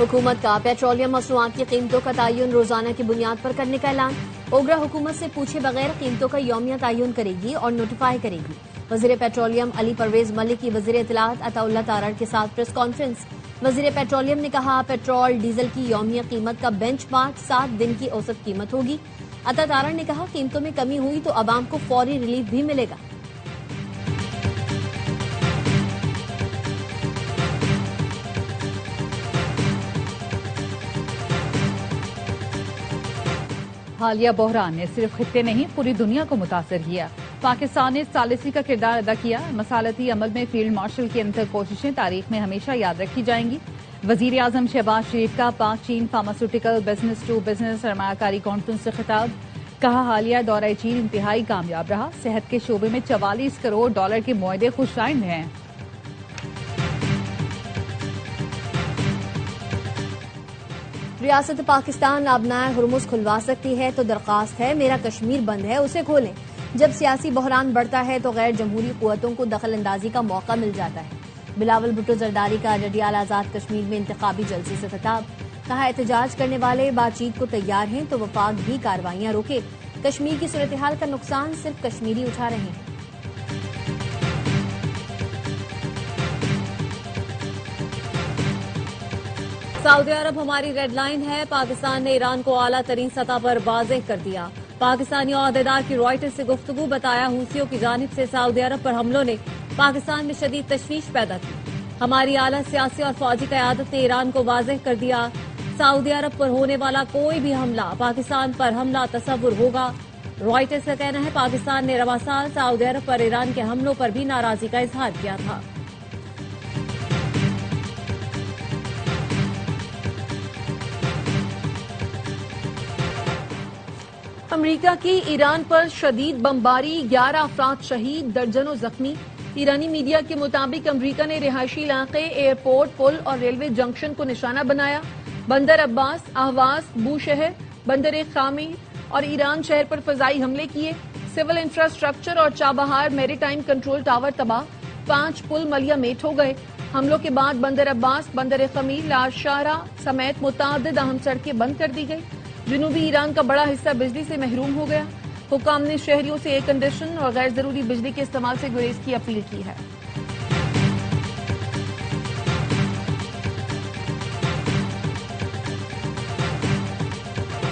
حکومت کا پیٹرولیم مصنوعات کی قیمتوں کا تعین روزانہ کی بنیاد پر کرنے کا اعلان۔ اوگرا حکومت سے پوچھے بغیر قیمتوں کا یومیہ تعین کرے گی اور نوٹیفائی کرے گی۔ وزیر پیٹرولیم علی پرویز ملک کی وزیر اطلاعات عطا اللہ تارڑ کے ساتھ پریس کانفرنس۔ وزیر پیٹرولیم نے کہا پیٹرول ڈیزل کی یومیہ قیمت کا بینچ مارک 7 دن کی اوسط قیمت ہوگی۔ عطا تارڑ نے کہا قیمتوں میں کمی ہوئی تو عوام کو فوری ریلیف بھی ملے گا۔ حالیہ بحران نے صرف خطے نہیں پوری دنیا کو متاثر کیا۔ پاکستان نے ثالثی کا کردار ادا کیا۔ مصالحتی عمل میں فیلڈ مارشل کی انتھک کوششیں تاریخ میں ہمیشہ یاد رکھی جائیں گی۔ وزیر اعظم شہباز شریف کا پاک چین فارماسیوٹیکل بزنس ٹو بزنس سرمایہ کاری کانفرنس سے خطاب۔ کہا حالیہ دورہ چین انتہائی کامیاب رہا۔ صحت کے شعبے میں 44 کروڑ ڈالر کے معاہدے خوش آئند ہیں۔ ریاست پاکستان آبنائے ہرمز کھلوا سکتی ہے تو درخواست ہے میرا کشمیر بند ہے اسے کھولیں۔ جب سیاسی بحران بڑھتا ہے تو غیر جمہوری قوتوں کو دخل اندازی کا موقع مل جاتا ہے۔ بلاول بھٹو زرداری کا جڈیال آزاد کشمیر میں انتخابی جلسے سے خطاب۔ کہا احتجاج کرنے والے بات چیت کو تیار ہیں تو وفاق بھی کارروائیاں روکے۔ کشمیر کی صورتحال کا نقصان صرف کشمیری اٹھا رہے ہیں۔ سعودی عرب ہماری ریڈ لائن ہے، پاکستان نے ایران کو اعلیٰ ترین سطح پر واضح کر دیا۔ پاکستانی عہدیدار کی رائٹرز سے گفتگو، بتایا حوثیوں کی جانب سے سعودی عرب پر حملوں نے پاکستان میں شدید تشویش پیدا کی۔ ہماری اعلیٰ سیاسی اور فوجی قیادت نے ایران کو واضح کر دیا سعودی عرب پر ہونے والا کوئی بھی حملہ پاکستان پر حملہ تصور ہوگا۔ رائٹرز کا کہنا ہے پاکستان نے رواں سال سعودی عرب پر ایران کے حملوں پر بھی ناراضی کا اظہار کیا تھا۔ امریکہ کی ایران پر شدید بمباری، 11 افراد شہید، درجنوں زخمی۔ ایرانی میڈیا کے مطابق امریکہ نے رہائشی علاقے، ایئرپورٹ، پل اور ریلوے جنکشن کو نشانہ بنایا۔ بندر عباس، اہواز، بو شہر، بندر خامیر اور ایران شہر پر فضائی حملے کیے۔ سول انفراسٹرکچر اور چابہار میری ٹائم کنٹرول ٹاور تباہ، 5 پل ملیا میٹ ہو گئے۔ حملوں کے بعد بندر عباس، بندر خمیر، لاشارہ سمیت متعدد اہم سڑکیں بند کر دی گئی۔ جنوبی ایران کا بڑا حصہ بجلی سے محروم ہو گیا۔ حکام نے شہریوں سے ایئر کنڈیشن اور غیر ضروری بجلی کے استعمال سے گریز کی اپیل کی ہے۔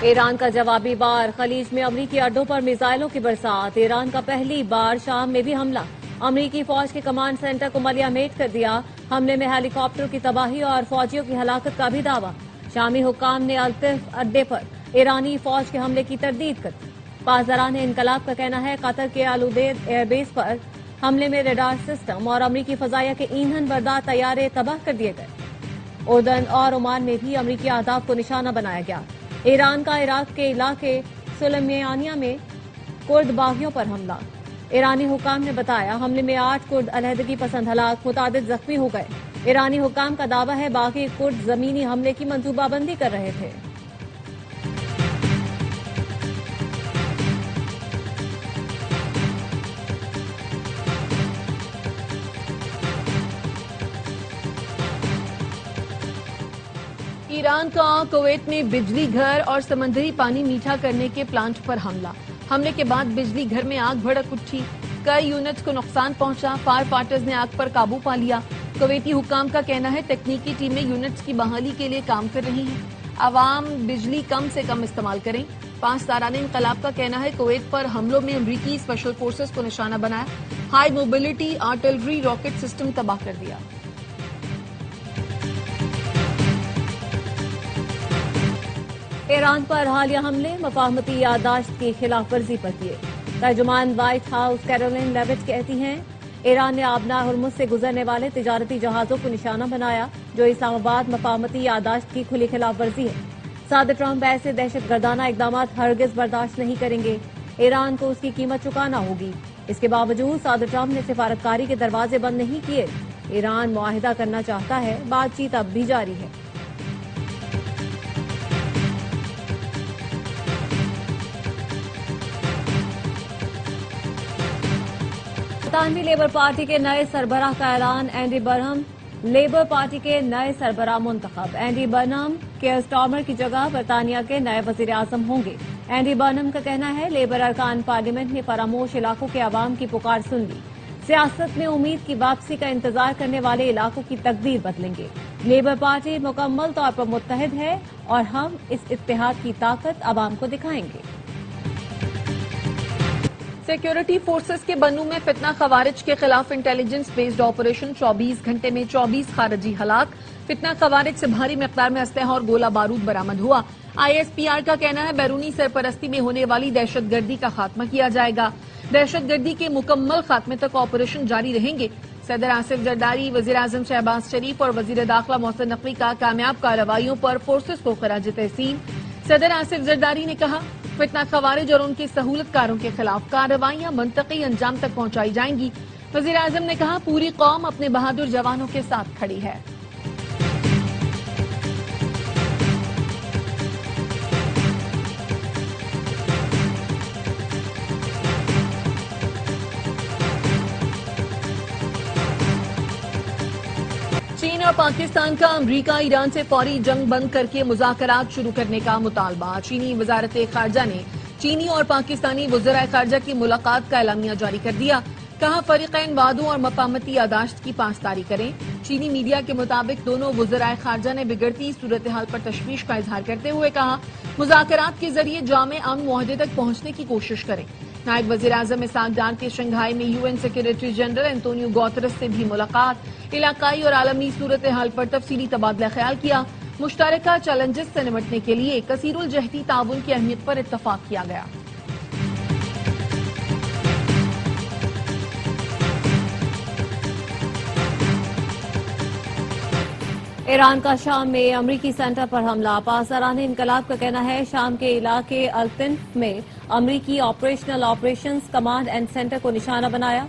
ایران کا جوابی وار، خلیج میں امریکی اڈوں پر میزائلوں کی برسات۔ ایران کا پہلی بار شام میں بھی حملہ، امریکی فوج کے کمانڈ سینٹر کو ملیا میٹ کر دیا۔ حملے میں ہیلی کاپٹر کی تباہی اور فوجیوں کی ہلاکت کا بھی دعویٰ۔ شامی حکام نے الطف اڈے پر ایرانی فوج کے حملے کی تردید کر دی۔ پاسداران انقلاب کا کہنا ہے قطر کے العدید ایئر بیس پر حملے میں ریڈار سسٹم اور امریکی فضائیہ کے ایندھن بردار طیارے تباہ کر دیے گئے۔ اردن اور عمان میں بھی امریکی اہداف کو نشانہ بنایا گیا۔ ایران کا عراق کے علاقے سلیمانیہ میں کرد باغیوں پر حملہ، ایرانی حکام نے بتایا حملے میں 8 کرد علیحدگی پسند ہلاک، متعدد زخمی ہو گئے۔ ایرانی حکام کا دعویٰ ہے باقی کرد زمینی حملے کی منصوبہ بندی کر رہے تھے۔ ایران کا کویت میں بجلی گھر اور سمندری پانی میٹھا کرنے کے پلانٹ پر حملہ، حملے کے بعد بجلی گھر میں آگ بھڑک اٹھی، کئی یونٹس کو نقصان پہنچا، فائر فائٹرز نے آگ پر قابو پا لیا۔ کویتی حکام کا کہنا ہے تکنیکی ٹیمیں یونٹس کی بحالی کے لیے کام کر رہی ہیں، عوام بجلی کم سے کم استعمال کریں۔ پاسداران انقلاب کا کہنا ہے کویت پر حملوں میں امریکی اسپیشل فورسز کو نشانہ بنایا، high mobility artillery rocket system تباہ کر دیا۔ ایران پر حالیہ حملے مفاہمتی یادداشت کی خلاف ورزی پر کیے۔ ترجمان وائٹ ہاؤس کیرولین لیوٹ کہتی ہیں ایران نے آبنائے ہرمز سے گزرنے والے تجارتی جہازوں کو نشانہ بنایا جو اسلام آباد مفاہمتی یادداشت کی کھلی خلاف ورزی ہے۔ صدر ٹرمپ ایسے دہشت گردانہ اقدامات ہرگز برداشت نہیں کریں گے، ایران کو اس کی قیمت چکانا ہوگی۔ اس کے باوجود صدر ٹرمپ نے سفارتکاری کے دروازے بند نہیں کیے۔ ایران معاہدہ کرنا چاہتا ہے، بات چیت اب بھی جاری ہے۔ برطانوی لیبر پارٹی کے نئے سربراہ کا اعلان، اینڈی برہم لیبر پارٹی کے نئے سربراہ منتخب اینڈی برنم کیئر سٹارمر کی جگہ برطانیہ کے نئے وزیر اعظم ہوں گے۔ اینڈی برنم کا کہنا ہے لیبر ارکان پارلیمنٹ نے فراموش علاقوں کے عوام کی پکار سن لی، سیاست میں امید کی واپسی کا انتظار کرنے والے علاقوں کی تقدیر بدلیں گے۔ لیبر پارٹی مکمل طور پر متحد ہے اور ہم اس اتحاد کی طاقت عوام کو دکھائیں گے۔ سیکیورٹی فورسز کے بنو میں فتنہ خوارج کے خلاف انٹیلیجنس بیسڈ آپریشن، 24 گھنٹے میں 24 خارجی ہلاک، فتنہ خوارج سے بھاری مقدار میں اسلحہ اور گولہ بارود برآمد ہوا۔ ISPR کا کہنا ہے بیرونی سرپرستی میں ہونے والی دہشت گردی کا خاتمہ کیا جائے گا۔ دہشت گردی کے مکمل خاتمے تک آپریشن جاری رہیں گے۔ صدر آصف زرداری، وزیر اعظم شہباز شریف اور وزیر داخلہ محسن نقوی کا کامیاب کارروائیوں پر فورسز کو خراج تحسین۔ صدر آصف زرداری نے کہا فتنہ خوارج اور ان کے سہولت کاروں کے خلاف کارروائیاں منطقی انجام تک پہنچائی جائیں گی۔ وزیر اعظم نے کہا پوری قوم اپنے بہادر جوانوں کے ساتھ کھڑی ہے۔ چین اور پاکستان کا امریکہ ایران سے فوری جنگ بند کر کے مذاکرات شروع کرنے کا مطالبہ۔ چینی وزارت خارجہ نے چینی اور پاکستانی وزراء خارجہ کی ملاقات کا اعلامیہ جاری کر دیا۔ کہا فریقین وعدوں اور مفاہمتی یادداشت کی پاسداری کریں۔ چینی میڈیا کے مطابق دونوں وزراء خارجہ نے بگڑتی صورتحال پر تشویش کا اظہار کرتے ہوئے کہا مذاکرات کے ذریعے جامع امن معاہدے تک پہنچنے کی کوشش کریں۔ نائب وزیر اعظم اسحاق ڈار کے شنگھائی میں UN سیکریٹری جنرل انتونیو گوترس سے بھی ملاقات، علاقائی اور عالمی صورتحال پر تفصیلی تبادلہ خیال کیا۔ مشترکہ چیلنجز سے نمٹنے کے لیے کثیر الجہتی تعاون کی اہمیت پر اتفاق کیا گیا۔ ایران کا شام میں امریکی سینٹر پر حملہ، پاسداران انقلاب کا کہنا ہے شام کے علاقے التنف میں امریکی آپریشنز کمانڈ اینڈ سینٹر کو نشانہ بنایا۔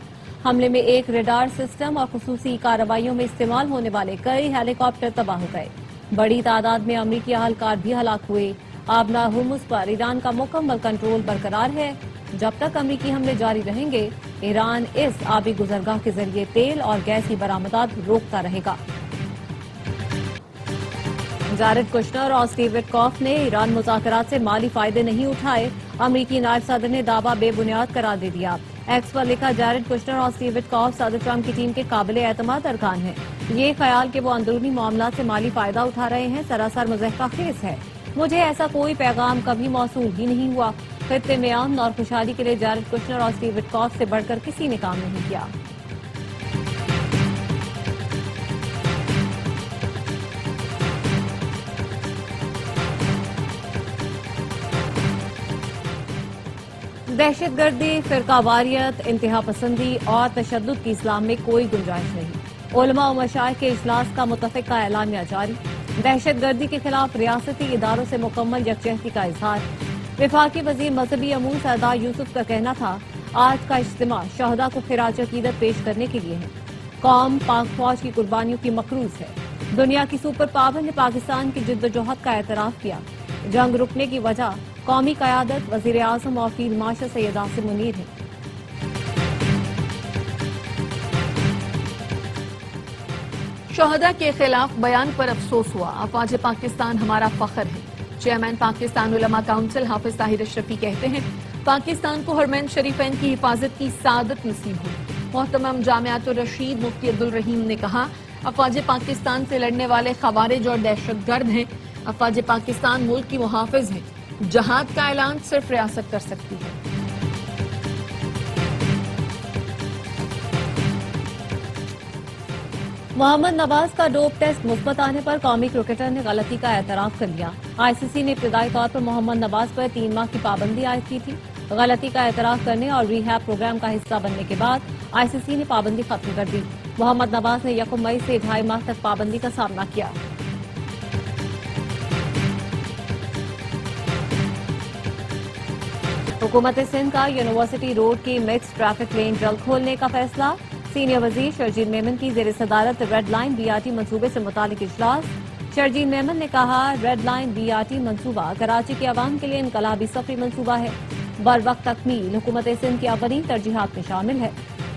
حملے میں ایک ریڈار سسٹم اور خصوصی کارروائیوں میں استعمال ہونے والے کئی ہیلی کاپٹر تباہ ہو گئے۔ بڑی تعداد میں امریکی اہلکار بھی ہلاک ہوئے۔ آبنا ہرمز پر ایران کا مکمل کنٹرول برقرار ہے۔ جب تک امریکی حملے جاری رہیں گے ایران اس آبی گزرگاہ کے ذریعے تیل اور گیس کی برآمدات روکتا رہے گا۔ جارڈ کشنر اور اسٹیو وٹکاف نے ایران مذاکرات سے مالی فائدے نہیں اٹھائے، امریکی نائب صدر نے دعویٰ بے بنیاد قرار دے دیا۔ ایکس پر لکھا جارڈ کشنر اور اسٹیو وٹکاف صدر ٹرمپ کی ٹیم کے قابل اعتماد ارکان ہیں۔ یہ خیال کہ وہ اندرونی معاملات سے مالی فائدہ اٹھا رہے ہیں سراسر مضحکہ خیز ہے۔ مجھے ایسا کوئی پیغام کبھی موصول ہی نہیں ہوا۔ خطے میں امن اور خوشحالی کے لیے جارڈ کشنر اور اسٹیو وٹکاف سے بڑھ کر کسی نے کام نہیں کیا۔ دہشت گردی، فرقہ واریت، انتہا پسندی اور تشدد کی اسلام میں کوئی گنجائش نہیں۔ علماء و مشائخ کے اجلاس کا متفقہ اعلامیہ جاری۔ دہشت گردی کے خلاف ریاستی اداروں سے مکمل یکجہتی کا اظہار۔ وفاقی وزیر مذہبی امور سردار یوسف کا کہنا تھا آج کا اجتماع شہداء کو خراج عقیدت پیش کرنے کے لیے ہے۔ قوم پاک فوج کی قربانیوں کی مقروض ہے۔ دنیا کی سپر پاور نے پاکستان کی جدوجہد کا اعتراف کیا۔ جنگ رکنے کی وجہ قومی قیادت، وزیر اعظم اور فیلڈ مارشل سید عاصم منیر ہے۔ شہداء کے خلاف بیان پر افسوس ہوا، افواج پاکستان ہمارا فخر ہے۔ چیئرمین پاکستان علماء کونسل حافظ طاہر اشرفی کہتے ہیں پاکستان کو حرمین شریفین کی حفاظت کی سعادت نصیب ہوئی۔ محترم جامعۃ الرشید مفتی عبدالرحیم نے کہا افواج پاکستان سے لڑنے والے خوارج اور دہشت گرد ہیں۔ افواج پاکستان ملک کی محافظ ہیں۔ جہاد کا اعلان صرف ریاست کر سکتی ہے۔ محمد نواز کا ڈوپ ٹیسٹ مثبت آنے پر قومی کرکٹر نے غلطی کا اعتراف کر لیا۔ ICC نے ابتدائی طور پر محمد نواز پر 3 ماہ کی پابندی عائد کی تھی۔ غلطی کا اعتراف کرنے اور ریہیب پروگرام کا حصہ بننے کے بعد ICC نے پابندی ختم کر دی۔ محمد نواز نے 1 مئی سے 2.5 ماہ تک پابندی کا سامنا کیا۔ حکومت سندھ کا یونیورسٹی روڈ کی مکس ٹریفک لین جلد کھولنے کا فیصلہ۔ سینئر وزیر شرجیل میمن کی زیر صدارت ریڈ لائن BRT منصوبے سے متعلق اجلاس۔ شرجیل میمن نے کہا ریڈ لائن BRT منصوبہ کراچی کے عوام کے لیے انقلابی سفری منصوبہ ہے۔ بروقت تکمیل حکومت سندھ کی اولین ترجیحات میں شامل ہے۔